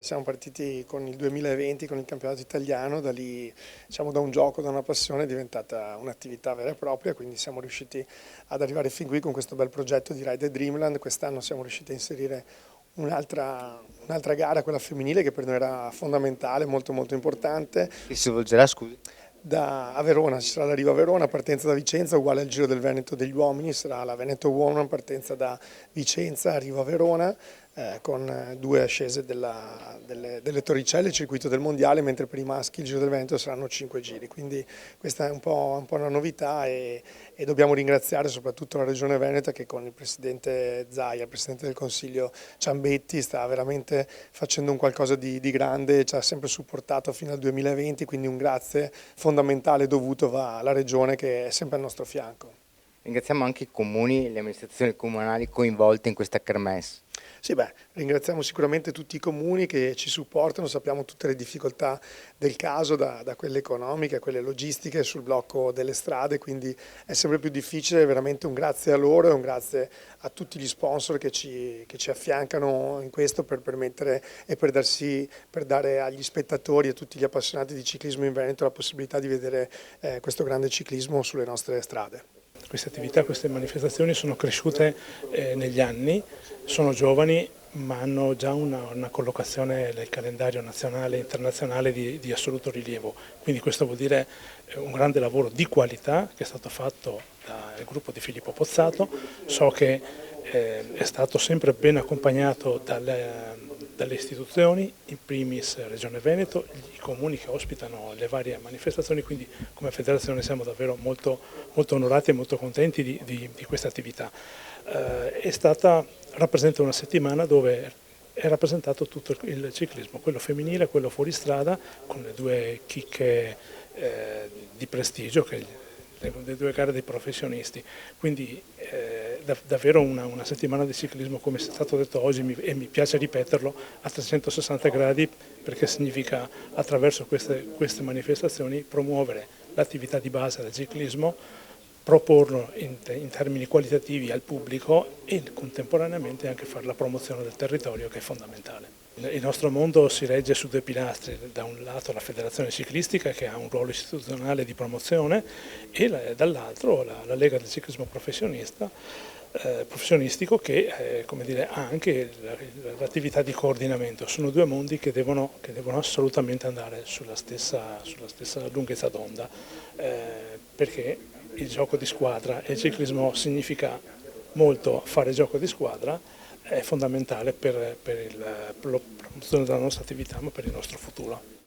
Siamo partiti con il 2020, con il campionato italiano, da lì, diciamo, da un gioco, da una passione è diventata un'attività vera e propria, quindi siamo riusciti ad arrivare fin qui con questo bel progetto di Ride the Dreamland. Quest'anno siamo riusciti a inserire un'altra gara, quella femminile, che per noi era fondamentale, molto molto importante. Che si svolgerà, scusi? A Verona, ci sarà l'arrivo a Verona, partenza da Vicenza, uguale al Giro del Veneto degli uomini, sarà la Veneto Woman, partenza da Vicenza, arrivo a Verona, con due ascese delle Torricelle, il circuito del mondiale, mentre per i maschi il Giro del Veneto saranno 5 giri, quindi questa è un po' una novità e dobbiamo ringraziare soprattutto la Regione Veneta, che con il Presidente Zaia, il Presidente del Consiglio Ciambetti, sta veramente facendo un qualcosa di grande, ci ha sempre supportato fino al 2020, quindi un grazie fondamentale dovuto va alla Regione, che è sempre al nostro fianco. Ringraziamo anche i comuni e le amministrazioni comunali coinvolte in questa kermesse. Sì, ringraziamo sicuramente tutti i comuni che ci supportano, sappiamo tutte le difficoltà del caso, da quelle economiche a quelle logistiche sul blocco delle strade, quindi è sempre più difficile. Veramente un grazie a loro e un grazie a tutti gli sponsor che ci affiancano in questo per permettere e per dare agli spettatori e a tutti gli appassionati di ciclismo in Veneto la possibilità di vedere questo grande ciclismo sulle nostre strade. Queste attività, queste manifestazioni sono cresciute negli anni, sono giovani ma hanno già una collocazione nel calendario nazionale e internazionale di assoluto rilievo, quindi questo vuol dire un grande lavoro di qualità che è stato fatto dal gruppo di Filippo Pozzato. So che è stato sempre ben accompagnato dalle istituzioni, in primis Regione Veneto, i comuni che ospitano le varie manifestazioni, quindi come federazione siamo davvero molto onorati e molto contenti di questa attività. Rappresenta una settimana dove è rappresentato tutto il ciclismo, quello femminile, quello fuoristrada, con le due chicche di prestigio, le due gare dei professionisti, quindi davvero una settimana di ciclismo, come è stato detto oggi, e mi piace ripeterlo, a 360 gradi, perché significa attraverso queste manifestazioni promuovere l'attività di base del ciclismo, proporlo in termini qualitativi al pubblico e contemporaneamente anche fare la promozione del territorio, che è fondamentale. Il nostro mondo si regge su due pilastri: da un lato la federazione ciclistica, che ha un ruolo istituzionale di promozione, e dall'altro la Lega del ciclismo professionistico, che come dire, ha anche l'attività di coordinamento. Sono due mondi che devono assolutamente andare sulla stessa lunghezza d'onda, perché il gioco di squadra, e il ciclismo significa molto fare gioco di squadra, è fondamentale per la promozione della nostra attività, ma per il nostro futuro.